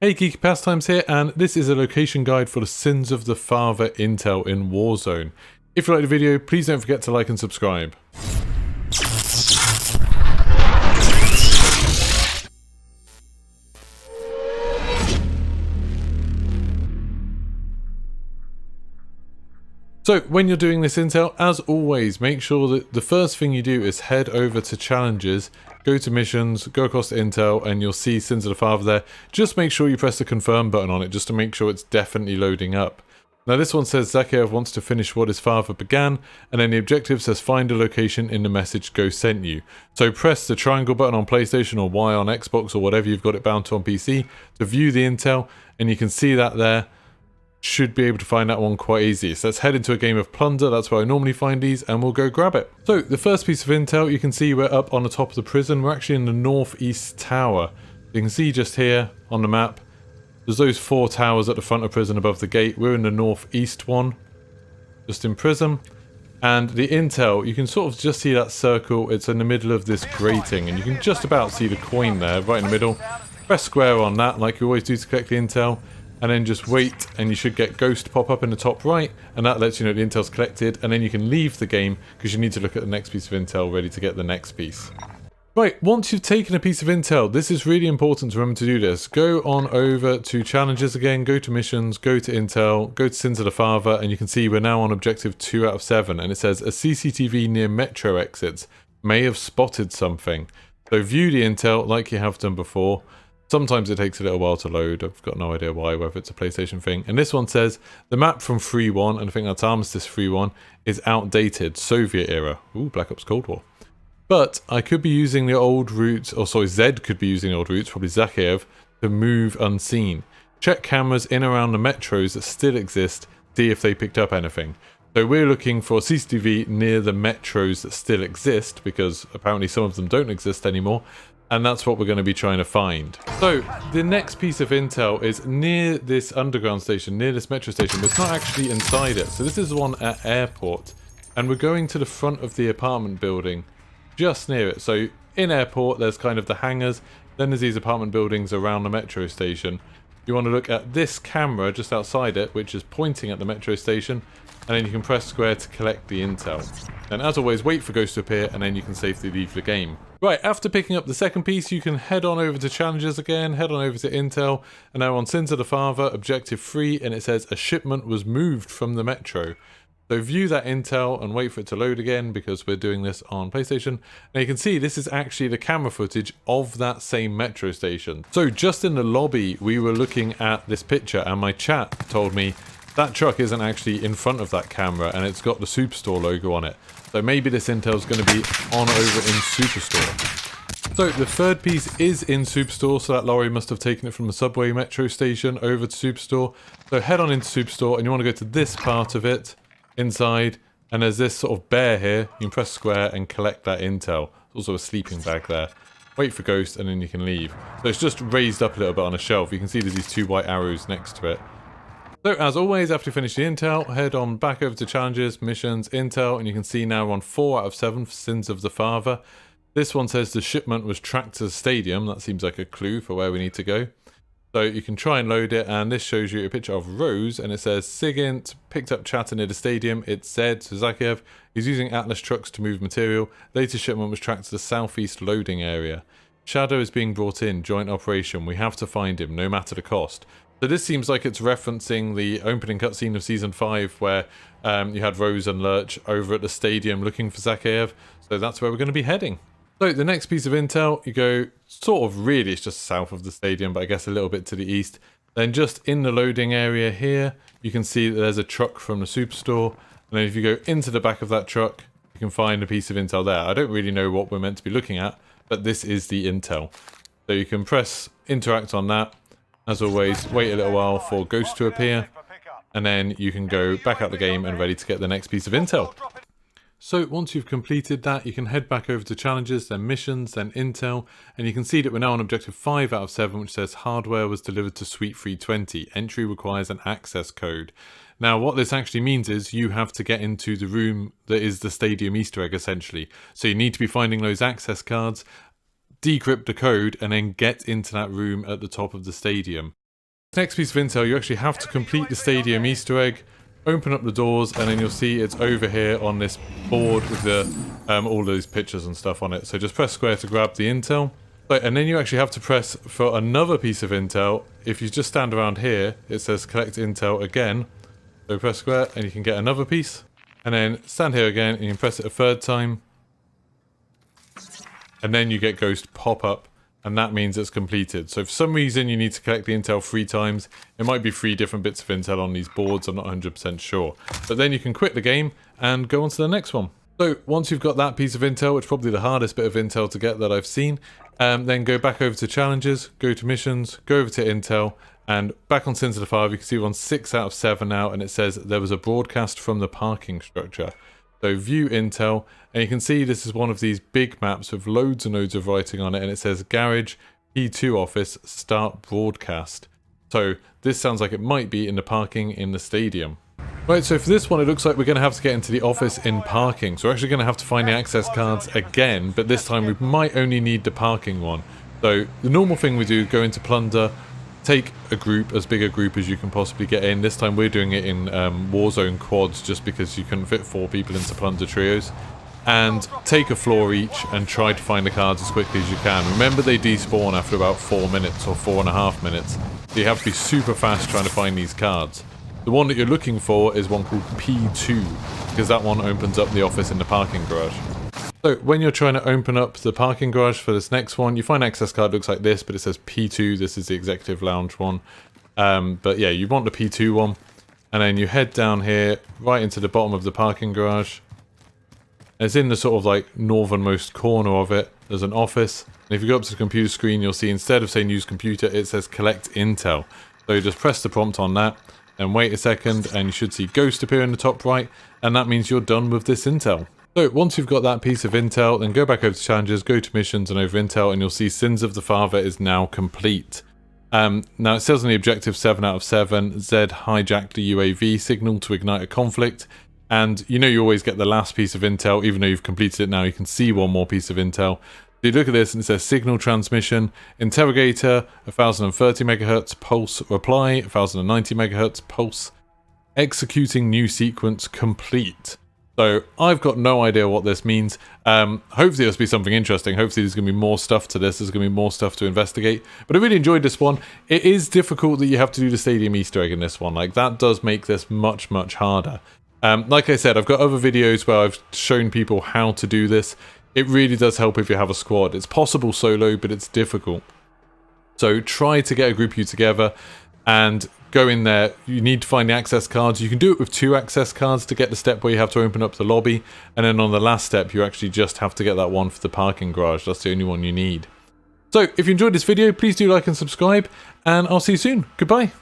Hey, Geeky Pastimes here, and this is a location guide for the Sins of the Father intel in Warzone. If you like the video, please don't forget to like and subscribe. So, when you're doing this intel, as always, make sure that the first thing you do is head over to challenges, go to missions, go across to intel, and you'll see Sins of the Father there. Just make sure you press the confirm button on it, just to make sure it's definitely loading up. Now this one says Zakhaev wants to finish what his father began, and then the objective says find a location in the message Ghost sent you. So press the triangle button on PlayStation or Y on Xbox or whatever you've got it bound to on PC to view the intel, and you can see that there. Should be able to find that one quite easy. So let's head into a game of Plunder, that's where I normally find these, and we'll go grab it. So the first piece of intel, you can see we're up on the top of the prison. We're actually in the northeast tower. You can see just here on the map, there's those 4 towers at the front of prison above the gate. We're in the northeast one, just in prison. And the intel, you can sort of just see that circle. It's in the middle of this grating, and you can just about see the coin there, right in the middle. Press square on that, like you always do to collect the intel. And then just wait, and you should get Ghost pop up in the top right, and that lets you know the intel's collected, and then you can leave the game because you need to look at the next piece of intel ready to get the next piece. Right, once you've taken a piece of intel, this is really important to remember to do this. Go on over to challenges again, go to missions, go to intel, go to Sins of the Father, and you can see we're now on objective 2 out of 7, and it says a CCTV near metro exits may have spotted something. So view the intel like you have done before. Sometimes it takes a little while to load. I've got no idea why, whether it's a PlayStation thing. And this one says, the map from 3.1, and I think that's Armistice 3.1, is outdated, Soviet era. Ooh, Black Ops Cold War. But I could be using the old routes, or sorry, Zed could be using the old routes, probably Zakhaev, to move unseen. Check cameras in around the metros that still exist, see if they picked up anything. So we're looking for CCTV near the metros that still exist, because apparently some of them don't exist anymore. And that's what we're going to be trying to find. So the next piece of intel is near this underground station, near this metro station, but it's not actually inside it. So this is one at airport, and we're going to the front of the apartment building, just near it. So in airport, there's kind of the hangars, then there's these apartment buildings around the metro station. You want to look at this camera just outside it, which is pointing at the metro station, and then you can press square to collect the intel. And as always, wait for Ghost to appear, and then you can safely leave the game. Right, after picking up the second piece, you can head on over to challenges again, head on over to intel, and now on Sins of the Father, objective 3, and it says a shipment was moved from the metro. So view that intel and wait for it to load again, because we're doing this on PlayStation. Now you can see this is actually the camera footage of that same metro station. So just in the lobby, we were looking at this picture, and my chat told me that truck isn't actually in front of that camera, and it's got the Superstore logo on it. So maybe this intel is going to be on over in Superstore. So the third piece is in Superstore, so that lorry must have taken it from the subway metro station over to Superstore. So head on into Superstore, and you want to go to this part of it, inside, and there's this sort of bear here. You can press square and collect that intel. There's also a sleeping bag there. Wait for Ghost, and then you can leave. So it's just raised up a little bit on a shelf. You can see there's these 2 white arrows next to it. So as always, after you finish the intel, head on back over to challenges, missions, intel, and you can see now we're on 4 out of 7 for Sins of the Father. This one says the shipment was tracked to the stadium. That seems like a clue for where we need to go. So you can try and load it, and this shows you a picture of Rose, and it says SIGINT picked up chatter near the stadium. It's Zed, so Zakhaev. He's using Atlas trucks to move material. Latest shipment was tracked to the southeast loading area. Shadow is being brought in, joint operation. We have to find him, no matter the cost. So this seems like it's referencing the opening cutscene of Season 5 where you had Rose and Lurch over at the stadium looking for Zakhaev. So that's where we're going to be heading. So the next piece of intel, you go sort of really, it's just south of the stadium, but I guess a little bit to the east. Then just in the loading area here, you can see that there's a truck from the Superstore. And then if you go into the back of that truck, you can find a piece of intel there. I don't really know what we're meant to be looking at, but this is the intel. So you can press interact on that. As always, wait a little while for Ghost to appear, and then you can go back out the game and ready to get the next piece of intel. So once you've completed that, you can head back over to challenges, then missions, then intel, and you can see that we're now on objective 5 out of 7, which says hardware was delivered to Suite 320. Entry requires an access code. Now what this actually means is you have to get into the room that is the stadium Easter egg essentially. So you need to be finding those access cards, decrypt the code, and then get into that room at the top of the stadium. next piece of intel, you actually have to complete the stadium Easter egg, open up the doors, and then you'll see it's over here on this board with the all those pictures and stuff on it. So just press square to grab the intel. And then you actually have to press for another piece of intel. If you just stand around here, it says collect intel again. So press square and you can get another piece. And then stand here again and you can press it a third time. And then you get Ghost pop up. And that means it's completed. So for some reason you need to collect the intel 3 times. It might be 3 different bits of intel on these boards, I'm not 100% sure. But then you can quit the game and go on to the next one. So once you've got that piece of intel, which is probably the hardest bit of intel to get that I've seen, then go back over to challenges, go to missions, go over to intel, and back on Sins of the Father, you can see we're on 6 out of 7 now, and it says there was a broadcast from the parking structure. So view intel, and you can see this is one of these big maps with loads and loads of writing on it, and it says garage, P2 office, start broadcast. So this sounds like it might be in the parking in the stadium. Right, so for this one it looks like we're going to have to get into the office in parking. So we're actually going to have to find the access cards again, but this time we might only need the parking one. So the normal thing we do, go into plunder, take a group, as big a group as you can possibly get in. This time we're doing it in Warzone quads just because you can fit 4 people into plunder trios. And take a floor each and try to find the cards as quickly as you can. Remember they despawn after about 4 minutes or 4.5 minutes. So you have to be super fast trying to find these cards. The one that you're looking for is one called P2, because that one opens up the office in the parking garage. So when you're trying to open up the parking garage for this next one, you find access card looks like this, but it says P2, this is the executive lounge one. But yeah, you want the P2 one, and then you head down here, right into the bottom of the parking garage. It's in the sort of like northernmost corner of it, there's an office, and if you go up to the computer screen, you'll see instead of saying use computer, it says collect intel. So you just press the prompt on that, and wait a second, and you should see Ghost appear in the top right, and that means you're done with this intel. So once you've got that piece of intel, then go back over to challenges, go to missions and over intel, and you'll see Sins of the Father is now complete. Now it says on the objective 7 out of 7, Zed hijacked the UAV signal to ignite a conflict, and you know you always get the last piece of intel, even though you've completed it now, you can see one more piece of intel. So you look at this and it says signal transmission, interrogator, 1030 MHz, pulse reply, 1090 MHz, pulse, executing new sequence complete. So I've got no idea what this means. Hopefully this will be something interesting. Hopefully there's going to be more stuff to this. There's going to be more stuff to investigate. But I really enjoyed this one. It is difficult that you have to do the stadium Easter egg in this one. Like that does make this much, much harder. Like I said, I've got other videos where I've shown people how to do this. It really does help if you have a squad. It's possible solo, but it's difficult. So try to get a group of you together and go in there. You need to find the access cards. You can do it with 2 access cards to get the step where you have to open up the lobby. And then on the last step, you actually just have to get that one for the parking garage. That's the only one you need. So if you enjoyed this video, please do like and subscribe. And I'll see you soon. Goodbye.